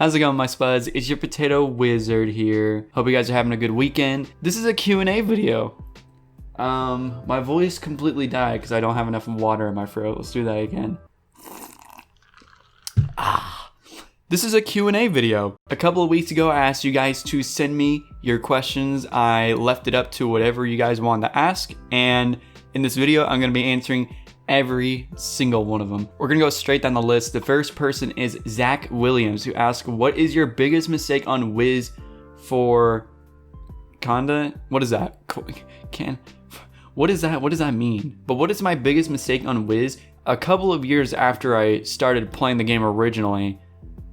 How's it going, my spuds? It's your potato wizard here. Hope you guys are having a good weekend. This is a Q&A video. My voice completely died because I don't have enough water in my throat. Let's do that again. This is a Q&A video. A couple of weeks ago, I asked you guys to send me your questions. I left it up to whatever you guys wanted to ask. And in this video, I'm going to be answering every single one of them. We're going to go straight down the list. The first person is Zach Williams, who asked, what is your biggest mistake on Wiz for Conda? What is that? What is that? What does that mean? But what is my biggest mistake on Wiz? A couple of years after I started playing the game originally,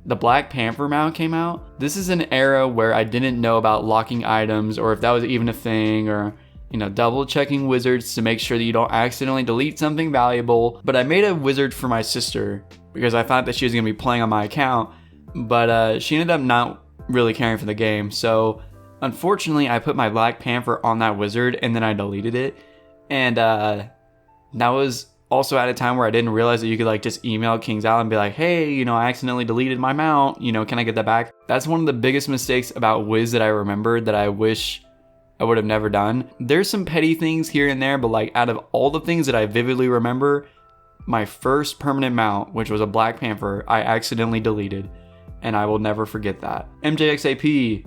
the Black Panther mount came out. This is an era where I didn't know about locking items or if that was even a thing, or double checking wizards to make sure that you don't accidentally delete something valuable. But I made a wizard for my sister because I thought that she was gonna be playing on my account, but she ended up not really caring for the game. So unfortunately, I put my Black Panther on that wizard and then I deleted it. And that was also at a time where I didn't realize that you could just email Kings Out and be like, hey, I accidentally deleted my mount, can I get that back? That's one of the biggest mistakes about Wiz that I remembered that I wish I would have never done. There's some petty things here and there, but out of all the things that I vividly remember, my first permanent mount, which was a Black Panther, I accidentally deleted, and I will never forget that. MJXAP,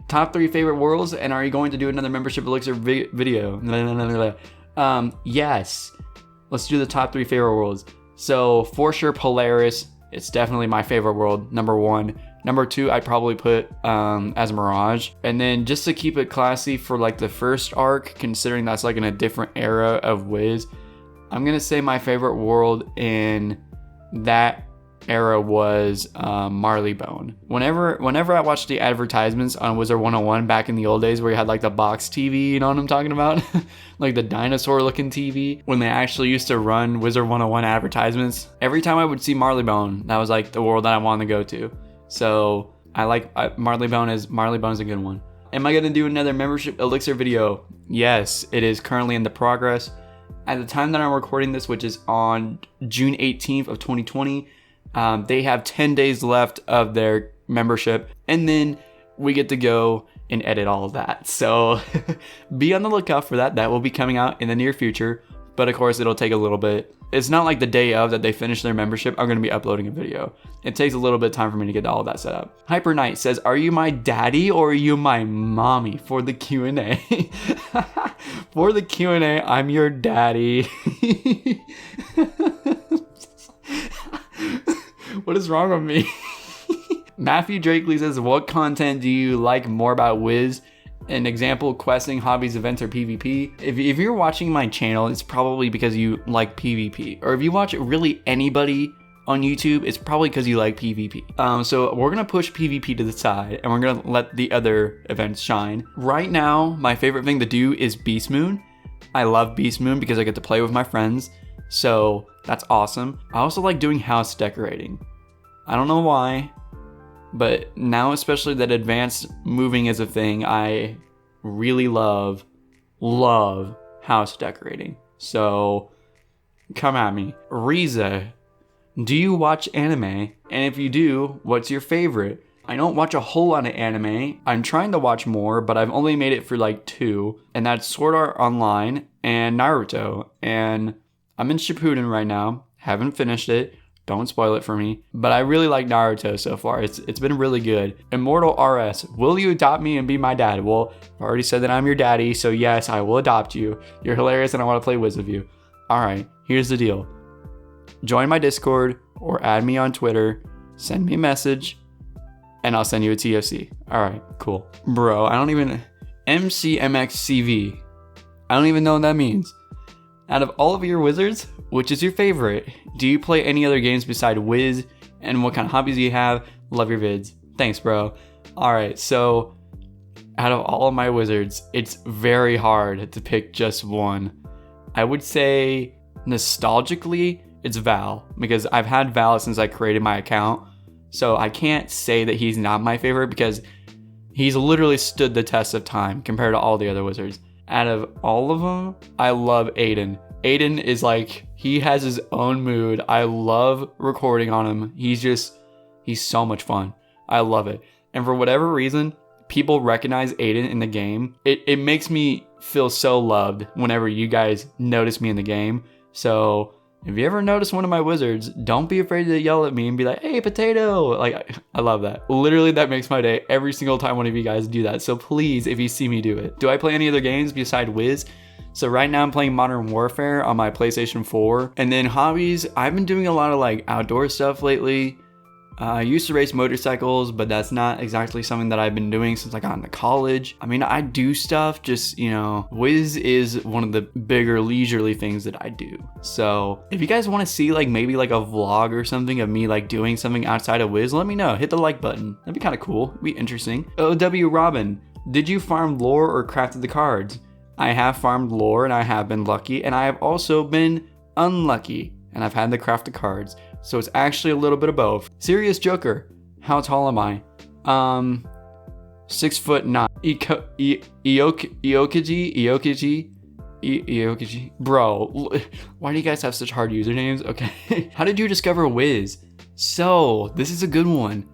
top 3 favorite worlds, and are you going to do another membership elixir video? Yes, let's do the top 3 favorite worlds. So for sure Polaris, it's definitely my favorite world, number 1. Number 2, I'd probably put as Mirage. And then just to keep it classy for the first arc, considering that's in a different era of Wiz, I'm gonna say my favorite world in that era was Marleybone. Whenever I watched the advertisements on Wizard 101 back in the old days where you had the box TV, you know what I'm talking about? The dinosaur looking TV, when they actually used to run Wizard 101 advertisements, every time I would see Marleybone, that was the world that I wanted to go to. So I like Marleybone's a good one. Am I gonna do another membership elixir video? Yes, it is currently in the progress. At the time that I'm recording this, which is on June 18th of 2020, they have 10 days left of their membership, and then we get to go and edit all of that. So be on the lookout for that. That will be coming out in the near future, but of course it'll take a little bit. It's not the day of that they finish their membership, I'm going to be uploading a video. It takes a little bit of time for me to get all of that set up. Hyper Knight says, are you my daddy or are you my mommy for the Q&A? For the Q&A, I'm your daddy. What is wrong with me? Matthew Drakely says, what content do you like more about Wiz? An example, questing, hobbies, events, or PvP. If you're watching my channel, it's probably because you like PvP. Or if you watch really anybody on YouTube, it's probably because you like PvP. So we're gonna push PvP to the side and we're gonna let the other events shine. Right now, my favorite thing to do is Beast Moon. I love Beast Moon because I get to play with my friends. So that's awesome. I also like doing house decorating. I don't know why, but now especially that advanced moving is a thing, I really love house decorating. So come at me. Riza, do you watch anime? And if you do, what's your favorite? I don't watch a whole lot of anime. I'm trying to watch more, but I've only made it for 2, and that's Sword Art Online and Naruto. And I'm in Shippuden right now, haven't finished it. Don't spoil it for me. But I really like Naruto so far. It's been really good. Immortal RS, will you adopt me and be my dad? Well, I've already said that I'm your daddy, so yes, I will adopt you. You're hilarious and I want to play Wiz with you. Alright, here's the deal. Join my Discord or add me on Twitter. Send me a message and I'll send you a TFC. Alright, cool. Bro, I don't even... MCMXCV. I don't even know what that means. Out of all of your wizards, which is your favorite? Do you play any other games beside Wiz? And what kind of hobbies do you have? Love your vids. Thanks, bro. Alright, so out of all of my wizards, it's very hard to pick just one. I would say nostalgically, it's Val, because I've had Val since I created my account. So I can't say that he's not my favorite because he's literally stood the test of time compared to all the other wizards. Out of all of them, I love Aiden. Aiden is he has his own mood. I love recording on him. He's He's so much fun. I love it. And for whatever reason, people recognize Aiden in the game. It makes me feel so loved whenever you guys notice me in the game. So if you ever notice one of my wizards, don't be afraid to yell at me and be like, hey, potato. Like, I love that. Literally, that makes my day every single time one of you guys do that. So please, if you see me do it. Do I play any other games besides Wiz? So right now I'm playing Modern Warfare on my PlayStation 4. And then hobbies, I've been doing a lot of like outdoor stuff lately. I used to race motorcycles, but that's not exactly something that I've been doing since I got into college. I mean, I do stuff, just, you know, Wiz is one of the bigger leisurely things that I do. So if you guys want to see like maybe like a vlog or something of me like doing something outside of Wiz, let me know. Hit the like button. That'd be kind of cool. It'd be interesting. OW Robin, did you farm lore or crafted the cards? I have farmed lore and I have been lucky, and I have also been unlucky and I've had to craft the cards. So it's actually a little bit of both. Serious Joker, how tall am I? 6'9". Iokaji. Bro, why do you guys have such hard usernames? Okay. How did you discover Wiz? So this is a good one.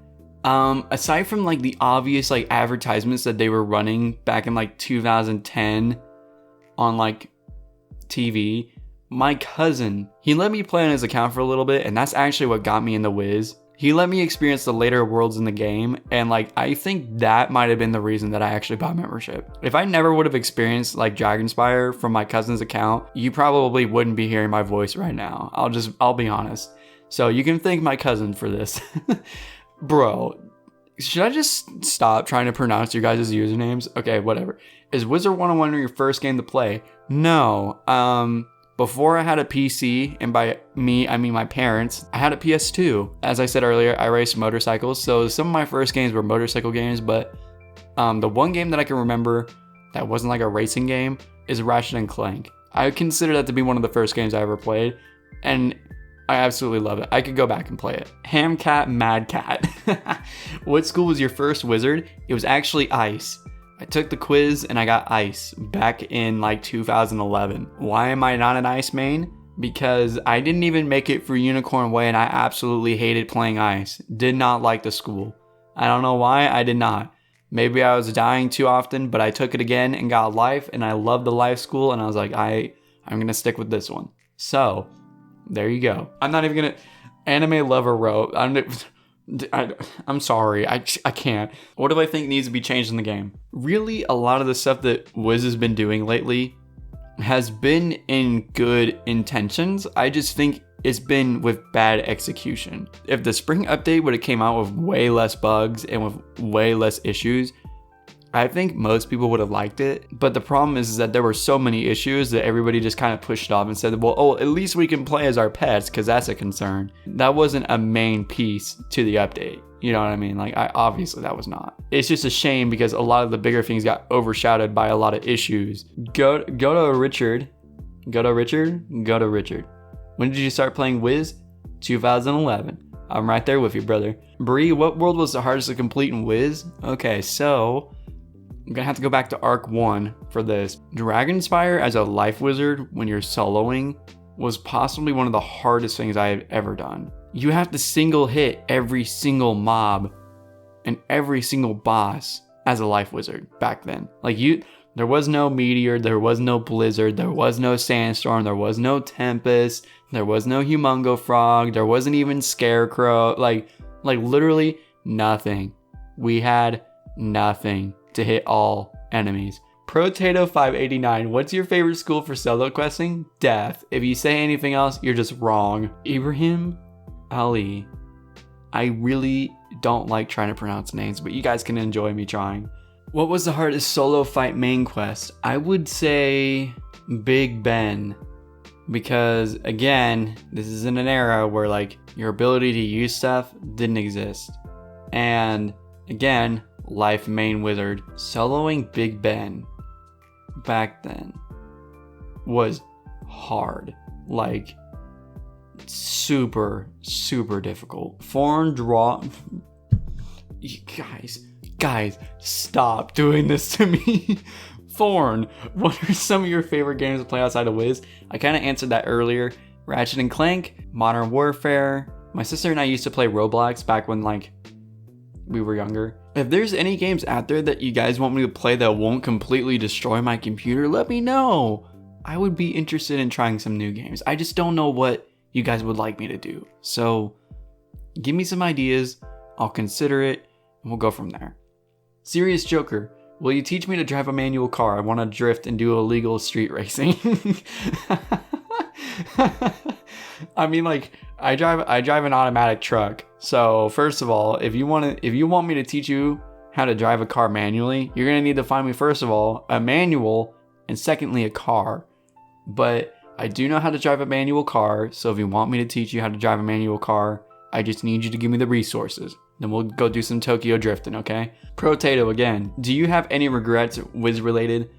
Aside from like the obvious like advertisements that they were running back in like 2010 on like TV, my cousin, he let me play on his account for a little bit, and that's actually what got me into Wiz. He let me experience the later worlds in the game, and like I think that might have been the reason that I actually bought membership. If I never would have experienced like Dragonspire from my cousin's account, you probably wouldn't be hearing my voice right now. I'll be honest. So you can thank my cousin for this. Bro, should I just stop trying to pronounce your guys' usernames? Okay, whatever. Is Wizard 101 your first game to play? No. Before I had a PC, and by me, I mean my parents, I had a PS2. As I said earlier, I raced motorcycles, so some of my first games were motorcycle games, but the one game that I can remember that wasn't like a racing game is Ratchet and Clank. I consider that to be one of the first games I ever played, and I absolutely love it. I could go back and play it. Hamcat Mad Cat. What school was your first wizard? It was actually Ice. I took the quiz and I got Ice back in like 2011. Why am I not an Ice main? Because I didn't even make it for Unicorn Way, and I absolutely hated playing Ice. Did not like the school. I don't know why, I did not. Maybe I was dying too often, but I took it again and got Life, and I loved the Life school, and I was like, I'm gonna stick with this one. So there you go. I'm not even gonna anime lover wrote. I'm sorry, I can't. What do I think needs to be changed in the game? Really, a lot of the stuff that Wiz has been doing lately has been in good intentions. I just think it's been with bad execution. If the spring update would have came out with way less bugs and with way less issues, I think most people would have liked it. But the problem is that there were so many issues that everybody just kind of pushed off and said, well, at least we can play as our pets, because that's a concern. That wasn't a main piece to the update. You know what I mean? Like, obviously that was not. It's just a shame because a lot of the bigger things got overshadowed by a lot of issues. Go to Richard. When did you start playing Wiz? 2011. I'm right there with you, brother. Bree, what world was the hardest to complete in Wiz? Okay, so I'm gonna have to go back to Arc 1 for this. Dragonspire as a life wizard when you're soloing was possibly one of the hardest things I have ever done. You have to single hit every single mob and every single boss as a life wizard back then. Like there was no meteor, there was no blizzard, there was no sandstorm, there was no tempest, there was no humongo frog, there wasn't even scarecrow, like literally nothing. We had nothing to hit all enemies. Protato 589, what's your favorite school for solo questing? Death. If you say anything else, you're just wrong. Ibrahim Ali. I really don't like trying to pronounce names, but you guys can enjoy me trying. What was the hardest solo fight main quest? I would say Big Ben. Because again, this is in an era where like your ability to use stuff didn't exist. And again, life main wizard. Soloing Big Ben back then was hard. Like super difficult. Foreign draw. You guys, stop doing this to me. Thorn, what are some of your favorite games to play outside of Wiz? I kind of answered that earlier. Ratchet and Clank, Modern Warfare, My sister and I used to play Roblox back when like we were younger. If there's any games out there that you guys want me to play that won't completely destroy my computer, let me know. I would be interested in trying some new games. I just don't know what you guys would like me to do. So give me some ideas. I'll consider it and we'll go from there. Serious Joker, will you teach me to drive a manual car? I want to drift and do illegal street racing. I mean, like, I drive an automatic truck. So first of all, if you want me to teach you how to drive a car manually, you're gonna need to find me, first of all, a manual, and secondly, a car. But I do know how to drive a manual car. So if you want me to teach you how to drive a manual car, I just need you to give me the resources. Then we'll go do some Tokyo drifting, okay? Protato again. Do you have any regrets Wiz related?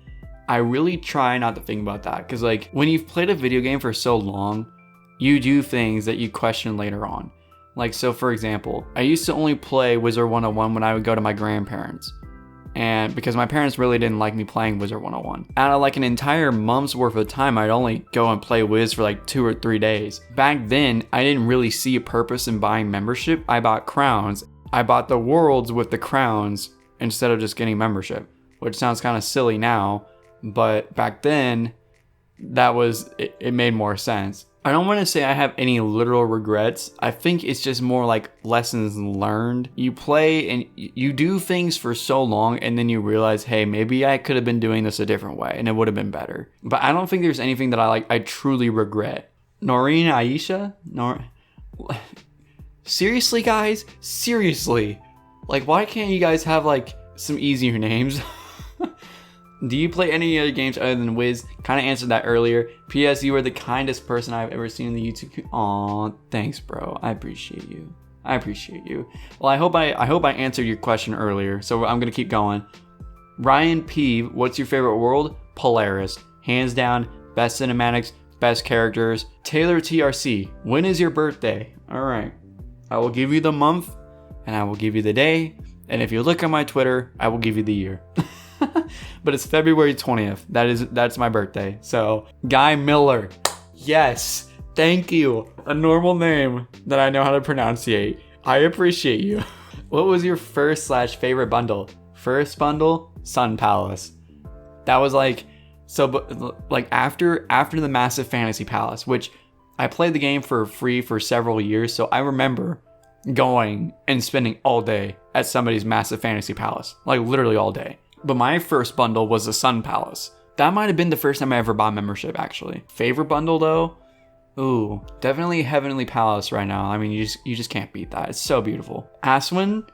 I really try not to think about that, because like when you've played a video game for so long, you do things that you question later on. Like, so for example, I used to only play Wizard 101 when I would go to my grandparents. And because my parents really didn't like me playing Wizard 101. Out of like an entire month's worth of time, I'd only go and play Wiz for like 2 or 3 days. Back then, I didn't really see a purpose in buying membership. I bought crowns. I bought the worlds with the crowns instead of just getting membership, which sounds kind of silly now. But back then, it made more sense. I don't want to say I have any literal regrets. I think it's just more like lessons learned. You play and you do things for so long and then you realize, hey, maybe I could have been doing this a different way and it would have been better. But I don't think there's anything that I truly regret. Noreen Aisha? Seriously, guys? Seriously? Like, why can't you guys have like some easier names? Do you play any other games other than Wiz? Kind of answered that earlier. P.S. You are the kindest person I've ever seen in the YouTube. Aw, thanks, bro. I appreciate you. Well, I hope I answered your question earlier, so I'm gonna keep going. Ryan P. What's your favorite world? Polaris. Hands down, best cinematics, best characters. Taylor TRC. When is your birthday? All right. I will give you the month, and I will give you the day, and if you look at my Twitter, I will give you the year. But it's February 20th. That's my birthday. So, Guy Miller. Yes. Thank you. A normal name that I know how to pronunciate. I appreciate you. What was your first/favorite bundle? First bundle, Sun Palace. That was like, so, but like after the Massive Fantasy Palace, which I played the game for free for several years. So I remember going and spending all day at somebody's Massive Fantasy Palace, like literally all day. But my first bundle was the Sun Palace. That might have been the first time I ever bought membership, actually. Favorite bundle, though? Ooh, definitely Heavenly Palace right now. I mean, you just can't beat that. It's so beautiful. Aswin?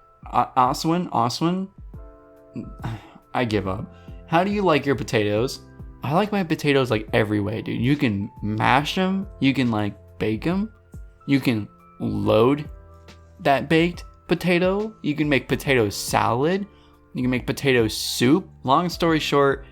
I give up. How do you like your potatoes? I like my potatoes like every way, dude. You can mash them. You can like bake them. You can load that baked potato. You can make potato salad. You can make potato soup. Long story short,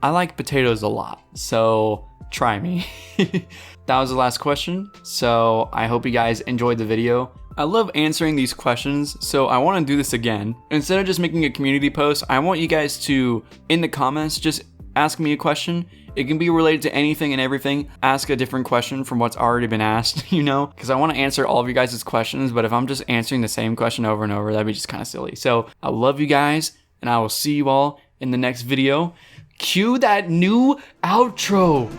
I like potatoes a lot, so try me. That was the last question, so I hope you guys enjoyed the video. I love answering these questions, so I want to do this again. Instead of just making a community post, I want you guys to, in the comments, just ask me a question. It can be related to anything and everything. Ask a different question from what's already been asked, you know? Because I want to answer all of you guys' questions, but if I'm just answering the same question over and over, that'd be just kind of silly. So I love you guys, and I will see you all in the next video. Cue that new outro.